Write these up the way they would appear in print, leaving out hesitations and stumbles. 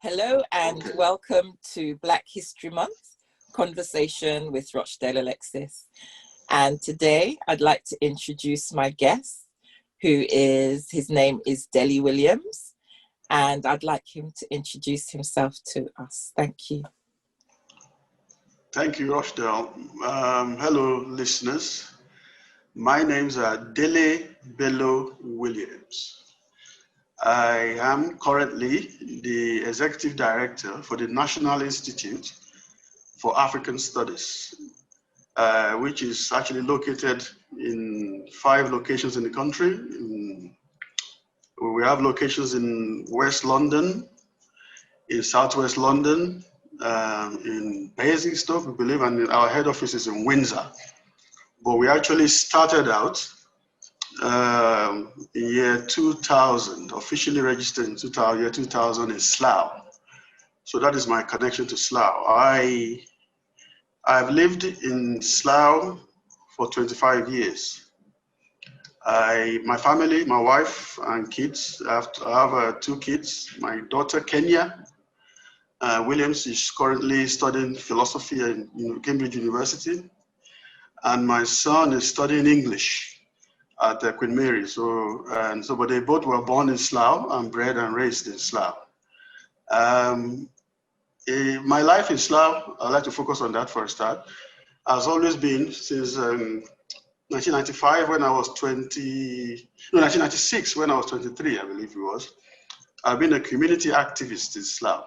Hello and welcome to Black History Month Conversation with Rochdale Alexis. And today I'd like to introduce my guest, his name is Dele Williams, and I'd like him to introduce himself to us. Thank you. Thank you, Rochdale. Hello, listeners. My name's Dele Bello Williams. I am currently the Executive Director for the National Institute for African Studies, which is actually located in 5 locations in the country. We have locations in West London, in Southwest London, in Basingstoke, we believe, and our head office is in Windsor. But we actually started out in year 2000, officially registered in year 2000 in Slough. So that is my connection to Slough. I've lived in Slough for 25 years. My family, my wife and kids, I have 2 kids. My daughter, Kenya Williams, is currently studying philosophy at Cambridge University. And my son is studying English at Queen Mary. But they both were born in Slough and bred and raised in Slough. My life in Slough, I'd like to focus on that for a start, has always been since 1995 when I was 1996 when I was 23, I believe it was. I've been a community activist in Slough.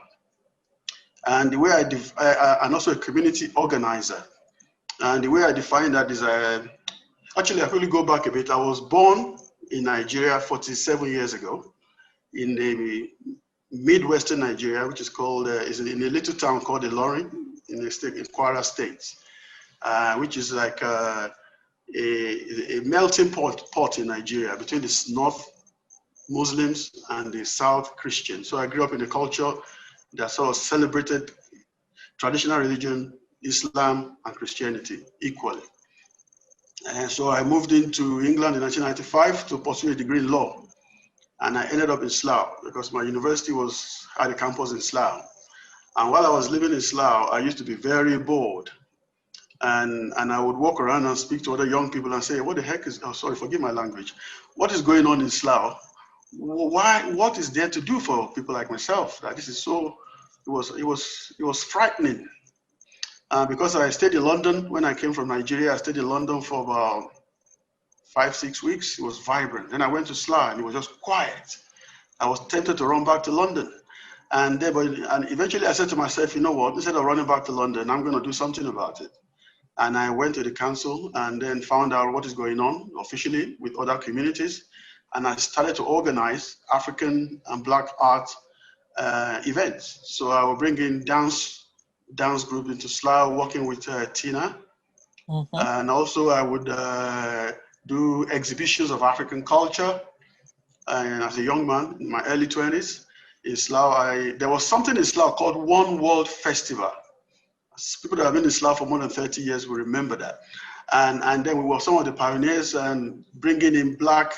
And the way and also a community organizer. And the way I define that is, actually, I really go back a bit. I was born in Nigeria 47 years ago, in the Midwestern Nigeria, which is called, is in a little town called Ilorin, in Kwara State, which is like a melting pot in Nigeria between the North Muslims and the South Christians. So I grew up in a culture that sort of celebrated traditional religion, Islam and Christianity equally. And so I moved into England in 1995 to pursue a degree in law. And I ended up in Slough because my university had a campus in Slough. And while I was living in Slough, I used to be very bored. And I would walk around and speak to other young people and say, what the heck is, oh, sorry, forgive my language. What is going on in Slough? What is there to do for people like myself? That this is so, it was frightening. Because I stayed in London when I came from Nigeria, I stayed in London for about 5-6 weeks. It was vibrant. Then I went to Slough and it was just quiet. I was tempted to run back to London. And eventually I said to myself, you know what, instead of running back to London, I'm going to do something about it. And I went to the council and then found out what is going on officially with other communities. And I started to organize African and Black art events. So I will bring in dance group into Slough, working with Tina. Mm-hmm. And also I would do exhibitions of African culture. And as a young man in my early 20s in Slough, there was something in Slough called One World Festival. People that have been in Slough for more than 30 years will remember that. And then we were some of the pioneers and bringing in Black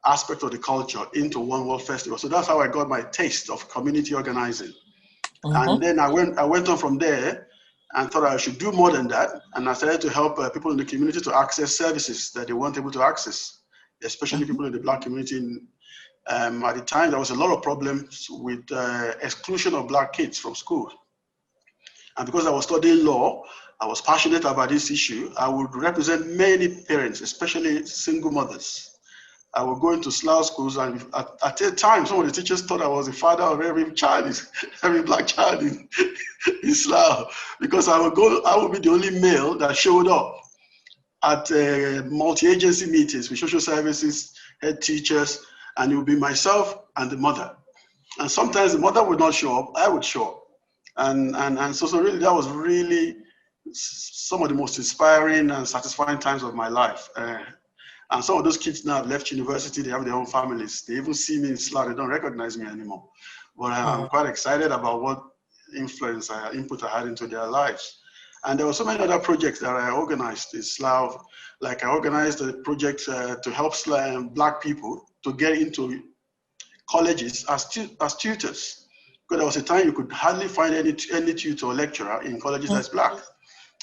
aspect of the culture into One World Festival. So that's how I got my taste of community organizing. Mm-hmm. And then I went on from there and thought I should do more than that. And I started to help people in the community to access services that they weren't able to access, especially people in the Black community. At the time, there was a lot of problems with exclusion of Black kids from school. And because I was studying law, I was passionate about this issue. I would represent many parents, especially single mothers. I would go into Slough schools, and at the time, some of the teachers thought I was the father of every Black child in Slough, because I would be the only male that showed up at multi-agency meetings with social services, head teachers, and it would be myself and the mother. And sometimes the mother would not show up, I would show up. And so really, that was really some of the most inspiring and satisfying times of my life. And some of those kids now have left university, they have their own families. They even see me in Slough, they don't recognize me anymore. But I'm quite excited about what input I had into their lives. And there were so many other projects that I organized in Slough. Like I organized a project to help Black people to get into colleges as tutors. Because there was a time you could hardly find any tutor or lecturer in colleges that's black.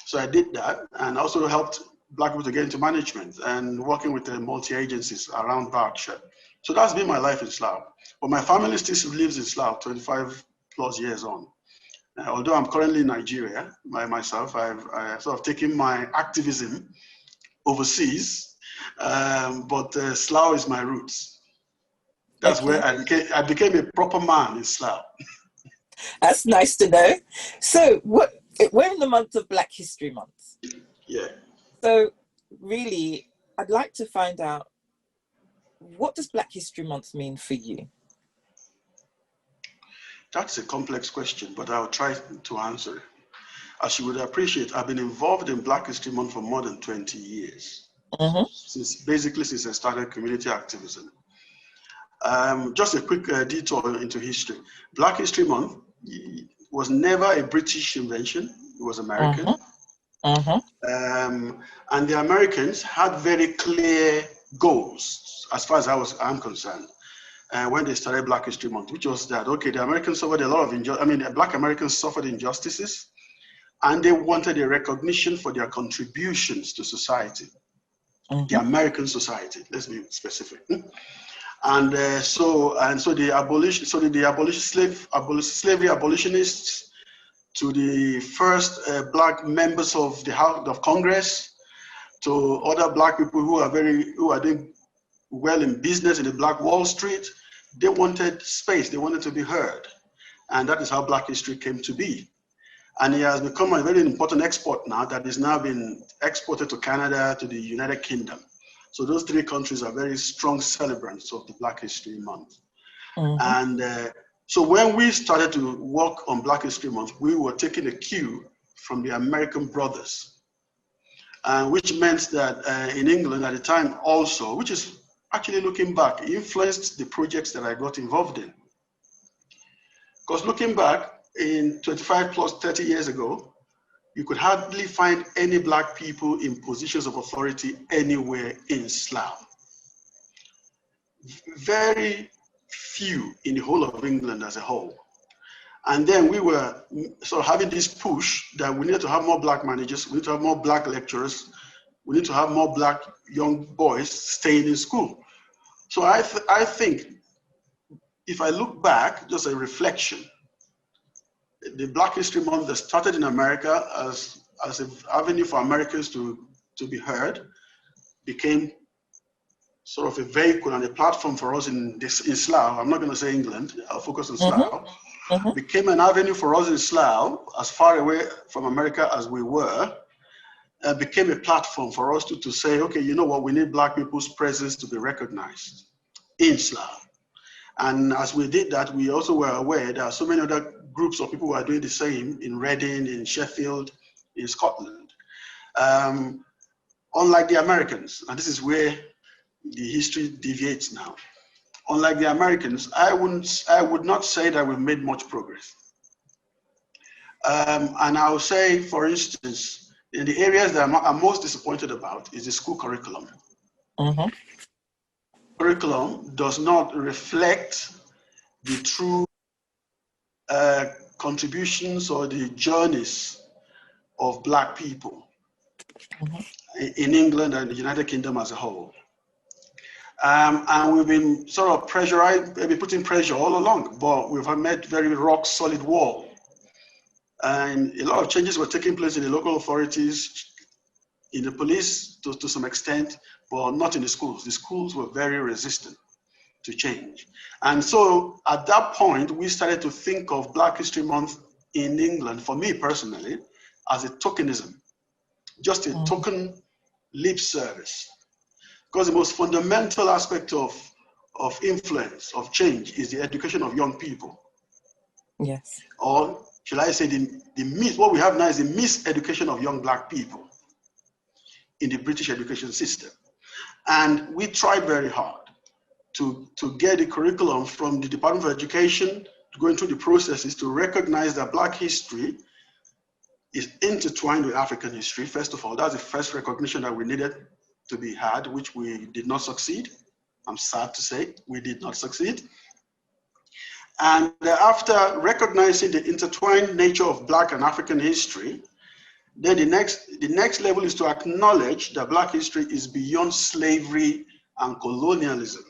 So I did that, and also helped black people to get into management and working with the multi-agencies around Berkshire. So that's been my life in Slough. But my family still lives in Slough 25 plus years on. Although I'm currently in Nigeria by myself, I've sort of taken my activism overseas, but Slough is my roots. That's where I became a proper man in Slough. That's nice to know. So we're in the month of Black History Month. Yeah. So really, I'd like to find out, what does Black History Month mean for you? That's a complex question, but I'll try to answer it. As you would appreciate, I've been involved in Black History Month for more than 20 years, since I started community activism. Just a quick detour into history. Black History Month was never a British invention, it was American. And the Americans had very clear goals, as far as I'm concerned, when they started Black History Month, which was that, okay, the Americans suffered a lot of Black Americans suffered injustices, and they wanted a recognition for their contributions to society, the American society, let's be specific. And so the slavery abolitionists, to the first black members of the House of Congress, to other black people who are doing well in business in the Black Wall Street, they wanted space, they wanted to be heard. And that is how Black history came to be. And it has become a very important export now that is now being exported to Canada, to the United Kingdom. So those three countries are very strong celebrants of the Black History Month. And so when we started to work on Black History Month, we were taking a cue from the American brothers, which meant that in England at the time also, which is actually looking back, influenced the projects that I got involved in. Because looking back, in 25 plus 30 years ago, you could hardly find any black people in positions of authority anywhere in Slough. Very few in the whole of England as a whole. And then we were sort of having this push that we need to have more black managers, we need to have more black lecturers, we need to have more black young boys staying in school. So I think, if I look back, just a reflection, the Black History Month that started in America as an avenue for Americans to be heard became sort of a vehicle and a platform for us in Slough. I'm not going to say England, I'll focus on Slough. Became an avenue for us in Slough, as far away from America as we were, became a platform for us to say, okay, you know what, we need black people's presence to be recognized in Slough. And as we did that, we also were aware there are so many other groups of people who are doing the same in Reading, in Sheffield, in Scotland. Unlike the Americans, and this is where the history deviates now. Unlike the Americans, I would not say that we've made much progress. And I will say, for instance, in the areas that I'm most disappointed about is the school curriculum. Curriculum does not reflect the true contributions or the journeys of black people in England and the United Kingdom as a whole. And we've been sort of pressurized, maybe putting pressure all along, but we've met very rock solid wall. And a lot of changes were taking place in the local authorities, in the police to some extent, but not in the schools. The schools were very resistant to change. And so at that point, we started to think of Black History Month in England, for me personally, as a tokenism, just a token lip service. Because the most fundamental aspect of influence, of change, is the education of young people. Yes. Or shall I say, what we have now is the miseducation of young black people in the British education system. And we tried very hard to get the curriculum from the Department of Education, going through the processes to recognize that Black history is intertwined with African history. First of all, that's the first recognition that we needed to be had, which we did not succeed. I'm sad to say we did not succeed. And after recognizing the intertwined nature of Black and African history, then the next level is to acknowledge that Black history is beyond slavery and colonialism.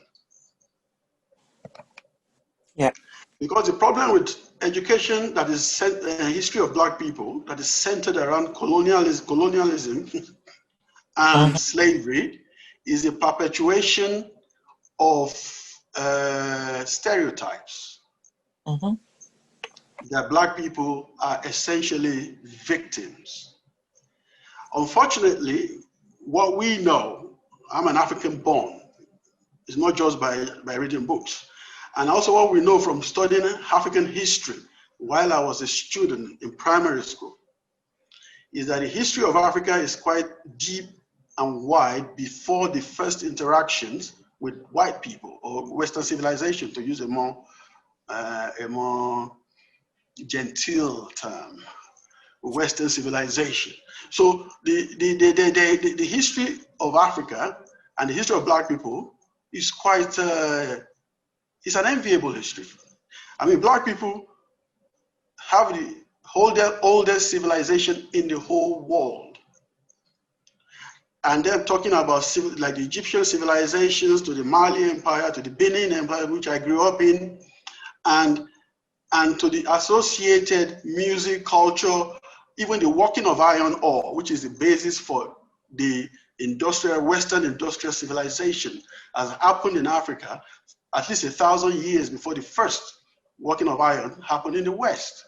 Yeah. Because the problem with education that is history of Black people that is centered around colonialism and slavery is a perpetuation of stereotypes that Black people are essentially victims. Unfortunately, what we know, I'm an African born, it's not just by reading books. And also what we know from studying African history while I was a student in primary school is that the history of Africa is quite deep and wide before the first interactions with white people or Western civilization, to use a more genteel term, Western civilization. So the history of Africa and the history of Black people is quite, it's an enviable history. I mean, Black people have the oldest civilization in the whole world. And they're talking about like the Egyptian civilizations to the Mali Empire, to the Benin Empire, which I grew up in, and to the associated music, culture, even the working of iron ore, which is the basis for the Western industrial civilization, has happened in Africa at least 1,000 years before the first working of iron happened in the West.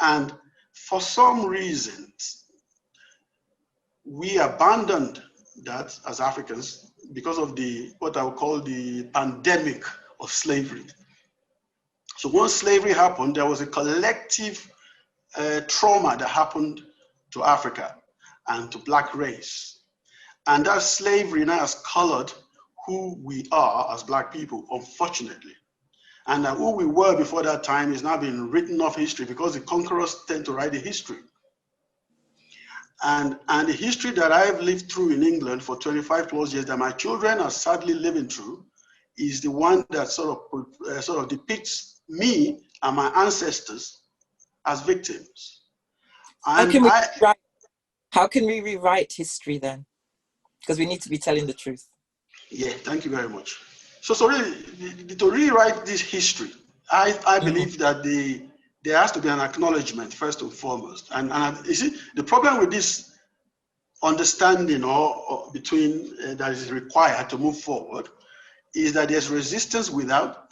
And for some reasons, we abandoned that as Africans because of what I would call the pandemic of slavery. So once slavery happened, there was a collective trauma that happened to Africa and to Black race. And that slavery now has colored who we are as Black people, unfortunately. And who we were before that time is now being written off history because the conquerors tend to write the history. And the history that I've lived through in England for 25 plus years that my children are sadly living through is the one that sort of depicts me and my ancestors as victims. And how can we rewrite history then? Because we need to be telling the truth. Yeah, thank you very much. So really, to rewrite this history, I believe that there has to be an acknowledgement first and foremost. And you see, the problem with this understanding or between that is required to move forward is that there's resistance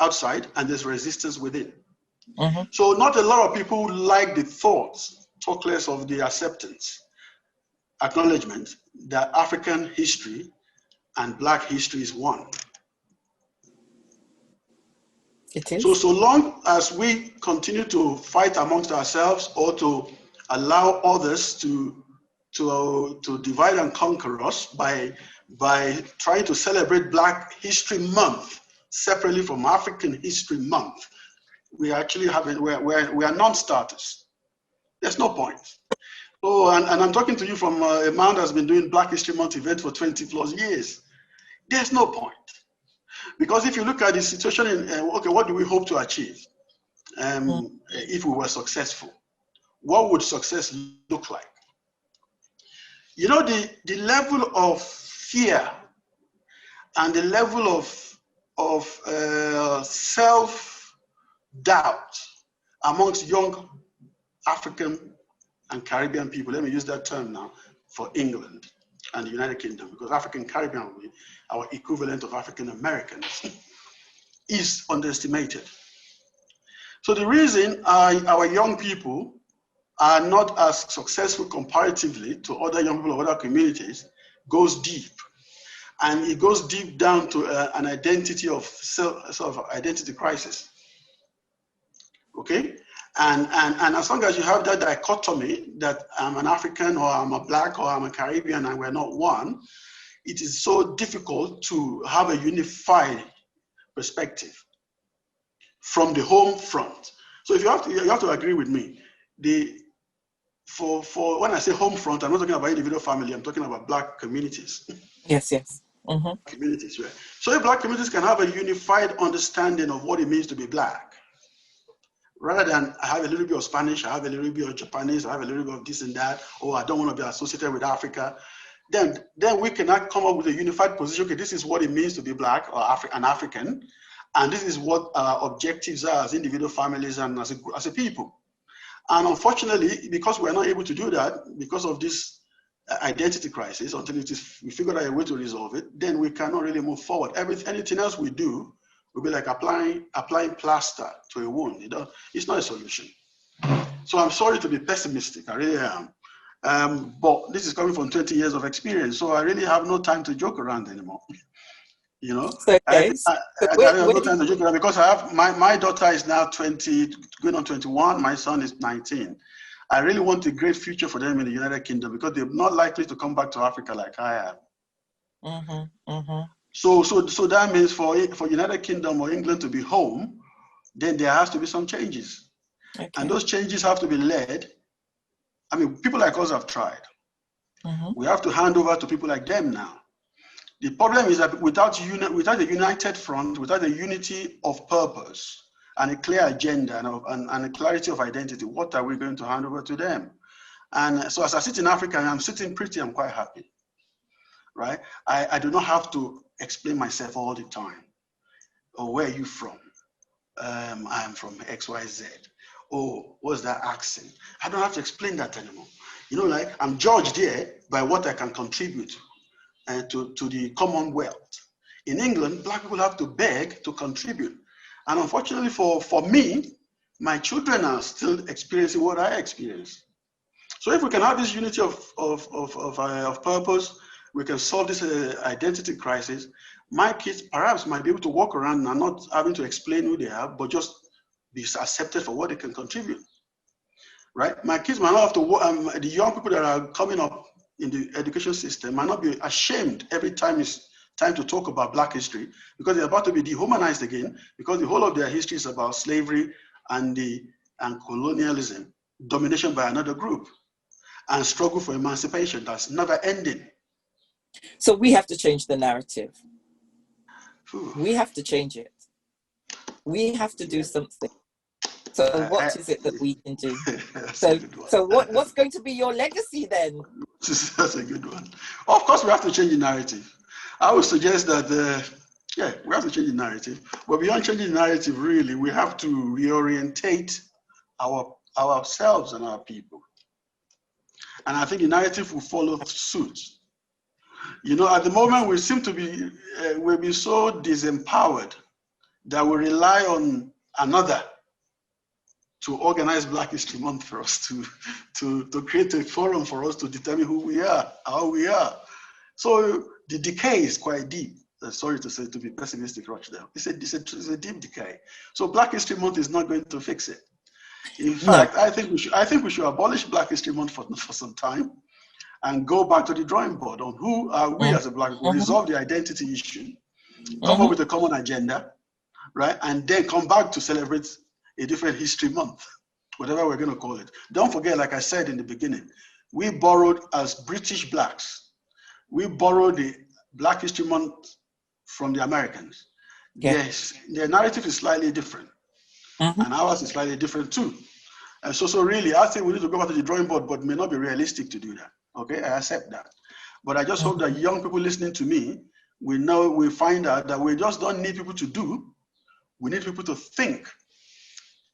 outside and there's resistance within. So not a lot of people like the thoughts, talk less of the acceptance, acknowledgement that African history and Black history is one. It is. So long as we continue to fight amongst ourselves or to allow others to divide and conquer us by trying to celebrate Black History Month separately from African History Month, we actually we are non-starters. There's no point. Oh, and I'm talking to you from a man that's been doing Black History Month event for 20 plus years. There's no point. Because if you look at the situation okay, what do we hope to achieve if we were successful? What would success look like? You know, the level of fear and the level of self-doubt amongst young African and Caribbean people, let me use that term now, for England and the United Kingdom, because African Caribbean will be our equivalent of African Americans, is underestimated. So the reason our young people are not as successful comparatively to other young people of other communities goes deep. And it goes deep down to an identity of sort of identity crisis. Okay? And as long as you have that dichotomy that I'm an African or I'm a Black or I'm a Caribbean and we're not one, it is so difficult to have a unified perspective from the home front. So if you have to agree with me, for when I say home front, I'm not talking about individual family, I'm talking about Black communities. Yes. Communities, right? So if Black communities can have a unified understanding of what it means to be Black, rather than I have a little bit of Spanish, I have a little bit of Japanese, I have a little bit of this and that, or I don't want to be associated with Africa, then we cannot come up with a unified position. Okay, this is what it means to be Black or an African, and this is what our objectives are as individual families and as a people. And unfortunately, because we're not able to do that, because of this identity crisis, until we figure out a way to resolve it, then we cannot really move forward. Anything else we do will be like applying plaster to a wound. It's not a solution. So I'm sorry to be pessimistic, I really am. But this is coming from 20 years of experience, so I really have no time to joke around anymore. You know, okay. I have no time to joke around because I have my daughter is now 20, going on 21. My son is 19. I really want a great future for them in the United Kingdom because they're not likely to come back to Africa like I am. So that means for United Kingdom or England to be home, then there has to be some changes, and those changes have to be led. I mean, people like us have tried. We have to hand over to people like them now. The problem is that without a united front, without a unity of purpose and a clear agenda and a clarity of identity, what are we going to hand over to them? And so as I sit in Africa, and I'm quite happy, right? I do not have to explain myself all the time. Oh, where are you from? I am from XYZ. Oh, what's that accent? I don't have to explain that anymore. You know, like I'm judged here by what I can contribute to the Commonwealth. In England, Black people have to beg to contribute. And unfortunately for me, my children are still experiencing what I experienced. So if we can have this unity of purpose, we can solve this identity crisis. My kids perhaps might be able to walk around and not having to explain who they are, but just be accepted for what they can contribute, right? My kids might not have to, the young people that are coming up in the education system might not be ashamed every time it's time to talk about Black history because they're about to be dehumanized again because the whole of their history is about slavery and colonialism, domination by another group, and struggle for emancipation that's never ending. So we have to change the narrative. We have to change it. We have to do something. So what is it that we can do? So what's going to be your legacy then? That's a good one. Of course, we have to change the narrative. I would suggest that, we have to change the narrative. But beyond changing the narrative, really, we have to reorientate ourselves and our people. And I think the narrative will follow suit. You know, at the moment, we seem to be, we've been so disempowered that we rely on another to organize Black History Month for us, to create a forum for us to determine who we are, how we are. So the decay is quite deep. Sorry to say, to be pessimistic, Rochdale. It's a deep decay. So Black History Month is not going to fix it. In fact, no. I think we should abolish Black History Month for some time and go back to the drawing board on who are we as a Black people, resolve the identity issue, come up with a common agenda, right? And then come back to celebrate a different history month, whatever we're going to call it. Don't forget, like I said in the beginning, we borrowed as British Blacks. We borrowed the Black History Month from the Americans. Yeah. Yes, their narrative is slightly different, and ours is slightly different too. And so really, I think we need to go back to the drawing board, but it may not be realistic to do that. Okay, I accept that. But I just hope that young people listening to me, we find out that we just don't need people to do, we need people to think.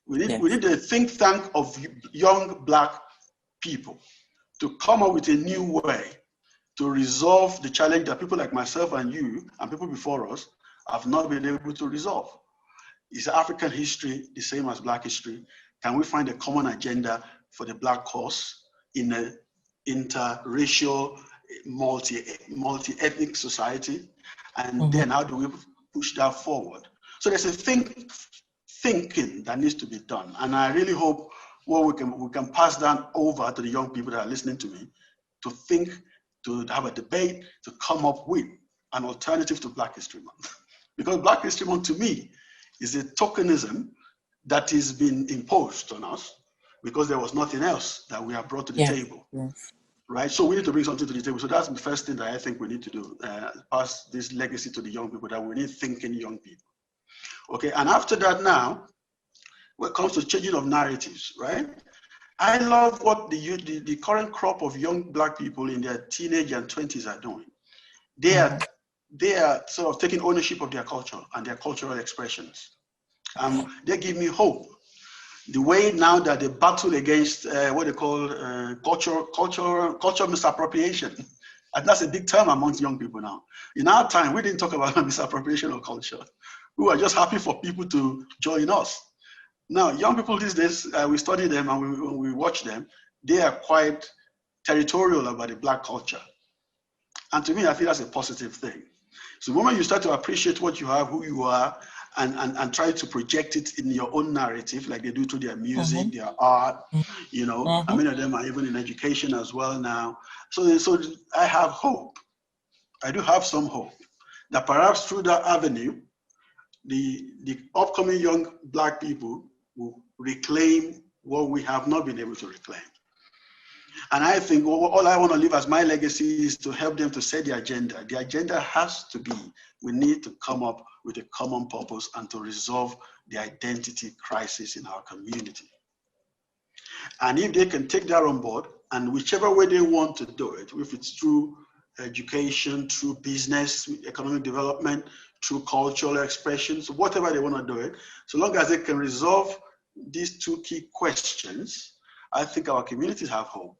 We need a think tank of young Black people to come up with a new way to resolve the challenge that people like myself and you and people before us have not been able to resolve. Is African history the same as Black history? Can we find a common agenda for the Black cause in an interracial, multi-ethnic society? And then how do we push that forward? So there's a thinking that needs to be done. And I really hope we can pass that over to the young people that are listening to me to think, to have a debate, to come up with an alternative to Black History Month. Because Black History Month to me is a tokenism that is being imposed on us because there was nothing else that we have brought to the table. Yes. Right? So we need to bring something to the table. So that's the first thing that I think we need to do, pass this legacy to the young people, that we need thinking young people. Okay, and after that now, when it comes to changing of narratives, right? I love what the current crop of young Black people in their teenage and 20s are doing. They are sort of taking ownership of their culture and their cultural expressions. They give me hope. The way now that they battle against what they call culture misappropriation. And that's a big term amongst young people now. In our time, we didn't talk about misappropriation of culture. We were just happy for people to join us. Now, young people these days, we study them and we watch them, they are quite territorial about the Black culture. And to me, I think that's a positive thing. So the moment you start to appreciate what you have, who you are, and try to project it in your own narrative, like they do through their music, their art, you know, and many of them are even in education as well now. So I have hope. I do have some hope that perhaps through that avenue, the upcoming young Black people will reclaim what we have not been able to reclaim. And I think all I want to leave as my legacy is to help them to set the agenda. The agenda has to be, we need to come up with a common purpose and to resolve the identity crisis in our community. And if they can take that on board, and whichever way they want to do it, if it's through education, through business, economic development, through cultural expressions, whatever they want to do it, so long as they can resolve these two key questions, I think our communities have hope.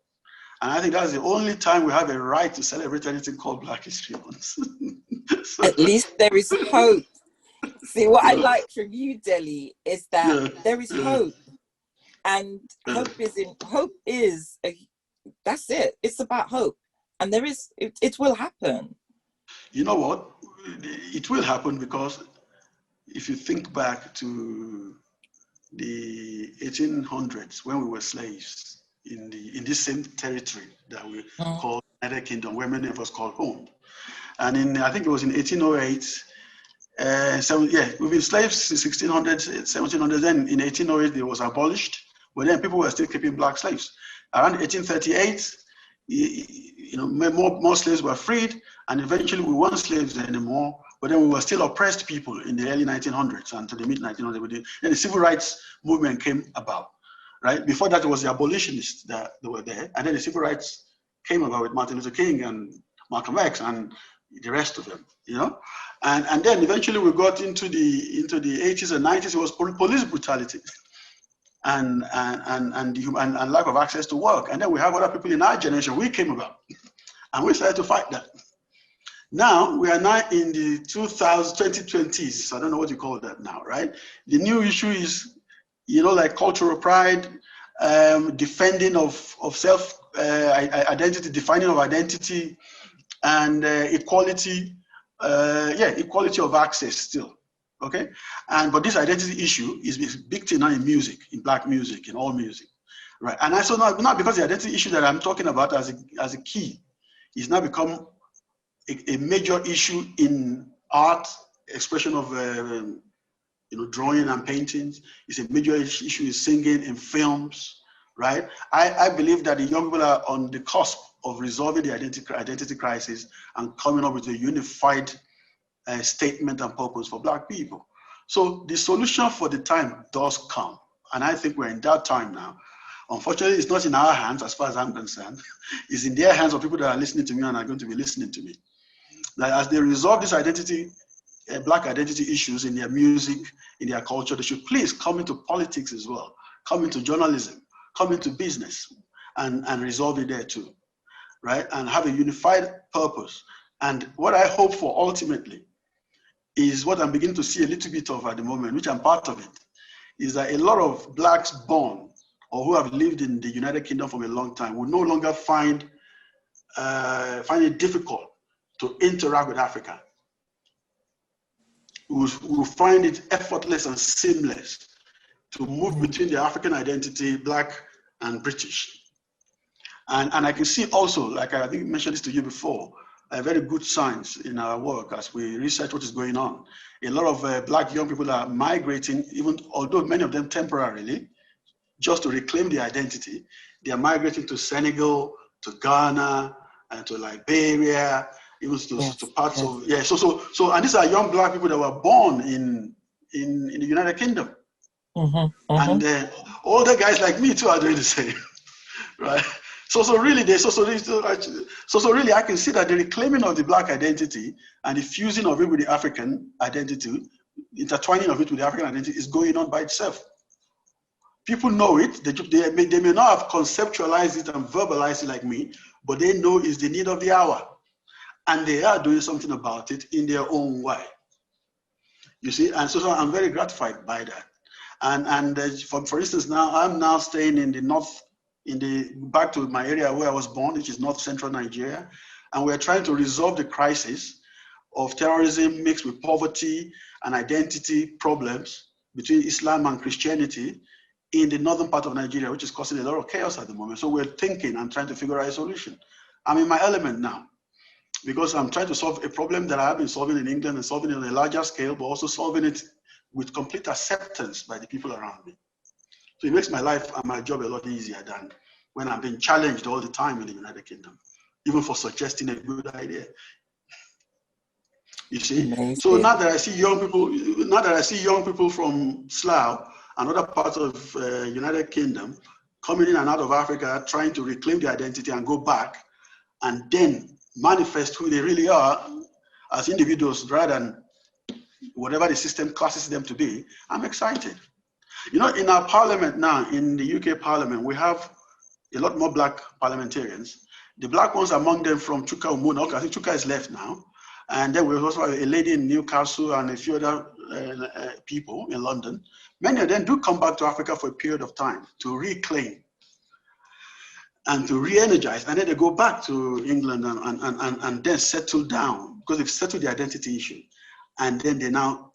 And I think that's the only time we have a right to celebrate anything called Black History Month. So, at least there is hope. See, what I like from you, Dele, is that there is hope. And hope is, that's it. It's about hope. And there is, it will happen. You know what? It will happen because if you think back to the 1800s when we were slaves in this same territory that we call United Kingdom, where many of us call home. And I think it was in 1808, we've been slaves since 1600s, 1700s, then in 1808 it was abolished, but then people were still keeping Black slaves. Around 1838, you know, more slaves were freed, and eventually we weren't slaves anymore, but then we were still oppressed people in the early 1900s and to the mid 1900s. Then the civil rights movement came about, right? Before that, it was the abolitionists that were there, and then the civil rights came about with Martin Luther King and Malcolm X and the rest of them, you know? And then eventually we got into the 80s and 90s, it was police brutality and lack of access to work. And then we have other people in our generation, we came about, and we started to fight that. Now, we are now in the 2020s, I don't know what you call that now, right? The new issue is, you know, like cultural pride, defending of self identity, defining of identity, and equality, equality of access still, okay? But this identity issue is big thing now in music, in Black music, in all music, right? And so not because the identity issue that I'm talking about as a key is now become a major issue in art, expression of drawing and paintings. It's a major issue in singing, in films, right? I believe that the young people are on the cusp of resolving the identity crisis and coming up with a unified statement and purpose for Black people. So the solution for the time does come. And I think we're in that time now. Unfortunately, it's not in our hands as far as I'm concerned. It's in their hands of people that are listening to me and are going to be listening to me. That as they resolve this identity, Black identity issues in their music, in their culture, they should please come into politics as well, come into journalism, come into business, and resolve it there too, right? And have a unified purpose. And what I hope for ultimately is what I'm beginning to see a little bit of at the moment, which I'm part of it, is that a lot of Blacks born or who have lived in the United Kingdom for a long time will no longer find it difficult to interact with Africa. We will find it effortless and seamless to move between the African identity, Black and British. And I can see also, like I think I mentioned this to you before, very good signs in our work as we research what is going on. A lot of Black young people are migrating, even although many of them temporarily, just to reclaim their identity. They are migrating to Senegal, to Ghana, and to Liberia, even to parts of, so and these are young Black people that were born in the United Kingdom, And older guys like me too are doing the same, right? So really, I can see that the reclaiming of the Black identity and the fusing of it with the African identity, intertwining of it with the African identity, is going on by itself. People know it. They may not have conceptualized it and verbalized it like me, but they know it's the need of the hour, and they are doing something about it in their own way. You see, and so I'm very gratified by that. And for instance, now I'm now staying in the north, back to my area where I was born, which is north central Nigeria, and we're trying to resolve the crisis of terrorism mixed with poverty and identity problems between Islam and Christianity in the northern part of Nigeria, which is causing a lot of chaos at the moment. So we're thinking and trying to figure out a solution. I'm in my element now, because I'm trying to solve a problem that I have been solving in England and solving it on a larger scale, but also solving it with complete acceptance by the people around me. So it makes my life and my job a lot easier than when I'm being challenged all the time in the United Kingdom, even for suggesting a good idea. You see? Amazing. So now that I see young people from Slough and other parts of United Kingdom coming in and out of Africa, trying to reclaim their identity and go back and then manifest who they really are as individuals rather than whatever the system classes them to be, I'm excited. You know, in our parliament now, in the UK parliament, we have a lot more Black parliamentarians. The Black ones among them from Chuka Umuna. Okay, I think Chuka is left now. And then we also have a lady in Newcastle and a few other people in London. Many of them do come back to Africa for a period of time to reclaim and to re-energize, and then they go back to England and then settle down because they've settled the identity issue. And then they now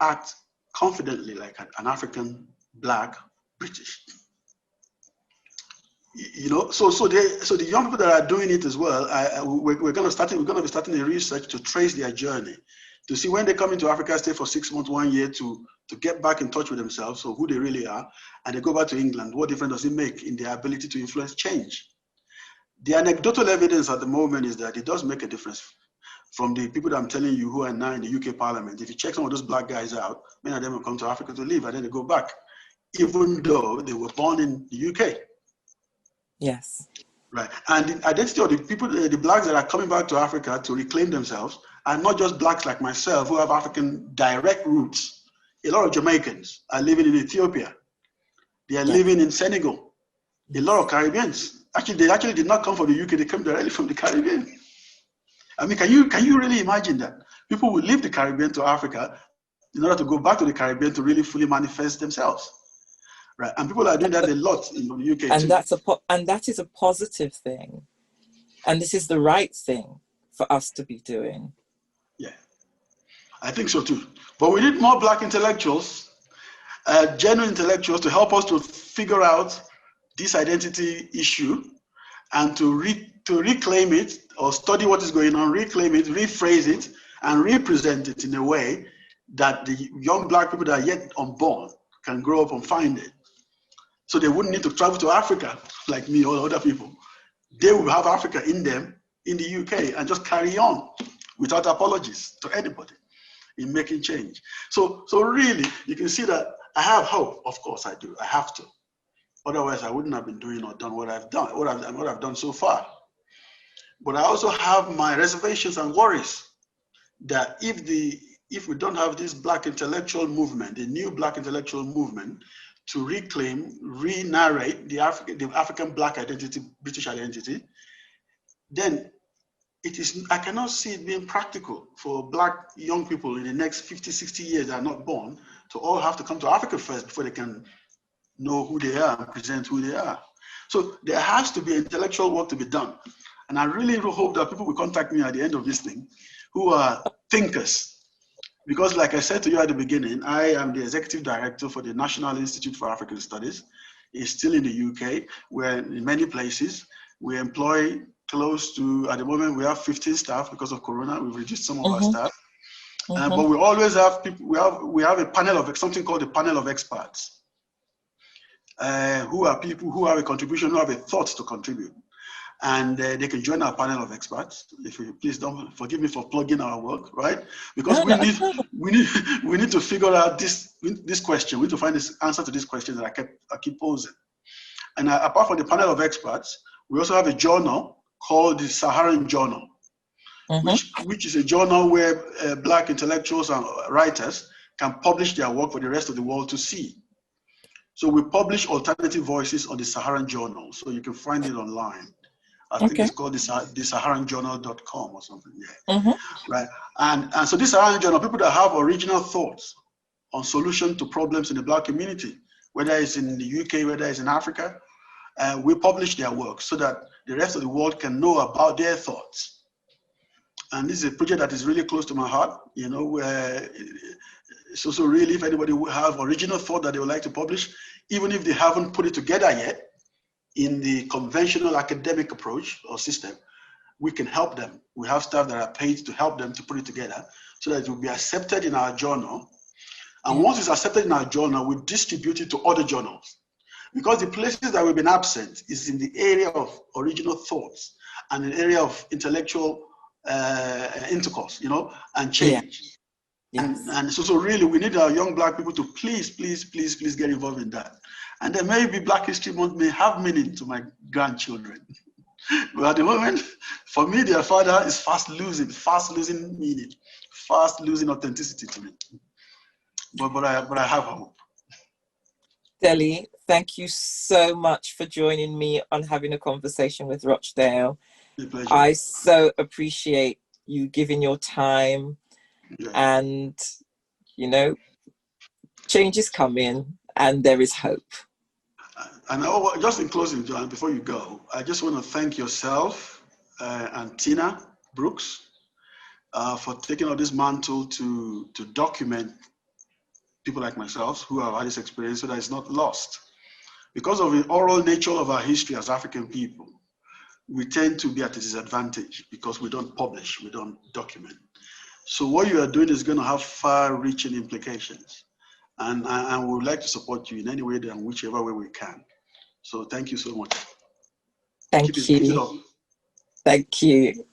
act confidently like an African, Black, British. You know, so the young people that are doing it as well, we're going to be starting a research to trace their journey, to see when they come into Africa, stay for 6 months, 1 year, to get back in touch with themselves, so who they really are, and they go back to England. What difference does it make in their ability to influence change? The anecdotal evidence at the moment is that it does make a difference. From the people that I'm telling you who are now in the UK Parliament, if you check some of those Black guys out, many of them will come to Africa to live and then they go back, even though they were born in the UK. Yes. Right. And the identity of the people, the Blacks that are coming back to Africa to reclaim themselves are not just Blacks like myself who have African direct roots. A lot of Jamaicans are living in Ethiopia. They are living in Senegal. A lot of Caribbeans. Actually, they did not come from the UK, they came directly from the Caribbean. I mean, can you really imagine that? People will leave the Caribbean to Africa in order to go back to the Caribbean to really fully manifest themselves. Right, and people are doing that a lot in the UK too. And that is a positive thing, and this is the right thing for us to be doing. Yeah, I think so too. But we need more Black intellectuals, genuine intellectuals, to help us to figure out this identity issue and to reclaim it, or study what is going on, reclaim it, rephrase it, and represent it in a way that the young Black people that are yet unborn can grow up and find it. So they wouldn't need to travel to Africa like me or other people. They will have Africa in them in the UK and just carry on without apologies to anybody in making change. So really, you can see that I have hope. Of course I do. I have to. Otherwise, I wouldn't have been doing or done what I've done, what I've done so far. But I also have my reservations and worries that if we don't have this Black intellectual movement, the new Black intellectual movement, to reclaim, re-narrate the African Black identity, British identity, then I cannot see it being practical for Black young people in the next 50, 60 years that are not born to all have to come to Africa first before they can know who they are and present who they are. So there has to be intellectual work to be done. And I really hope that people will contact me at the end of this thing who are thinkers. Because like I said to you at the beginning, I am the executive director for the National Institute for African Studies. It's still in the UK. We're in many places. We employ close to, at the moment, we have 15 staff because of Corona. We've reduced some of our staff. But we always have people, we have a panel of, something called the panel of experts, who are people who have a contribution, who have a thought to contribute. and they can join our panel of experts. If you please don't forgive me for plugging our work, right? Because we need to figure out this question. We need to find this answer to this question that I keep posing. And apart from the panel of experts, we also have a journal called the Saharan Journal, which is a journal where Black intellectuals and writers can publish their work for the rest of the world to see. So we publish alternative voices on the Saharan Journal, so you can find it online. I think it's called the SaharanJournal.com or something. Yeah, right. And so this Saharan Journal, people that have original thoughts on solution to problems in the Black community, whether it's in the UK, whether it's in Africa, we publish their work so that the rest of the world can know about their thoughts. And this is a project that is really close to my heart. You know, it's also really, if anybody will have original thought that they would like to publish, even if they haven't put it together yet in the conventional academic approach or system, we can help them. We have staff that are paid to help them to put it together so that it will be accepted in our journal. And once it's accepted in our journal, we distribute it to other journals. Because the places that we've been absent is in the area of original thoughts and the area of intellectual intercourse, you know, and change. And so really, we need our young Black people to please get involved in that. And then maybe Black History Month may have meaning to my grandchildren. But at the moment, for me, their father is fast losing meaning, fast losing authenticity to me. But I have hope. Dele, thank you so much for joining me on having a conversation with Rochdale. I so appreciate you giving your time, and you know, change is coming and there is hope. And just in closing, John, before you go, I just want to thank yourself and Tina Brooks for taking on this mantle to document people like myself who have had this experience so that it's not lost. Because of the oral nature of our history as African people, we tend to be at a disadvantage because we don't publish, we don't document. So what you are doing is going to have far-reaching implications. And we would like to support you in any way and whichever way we can. So thank you so much. Thank you. Thank you.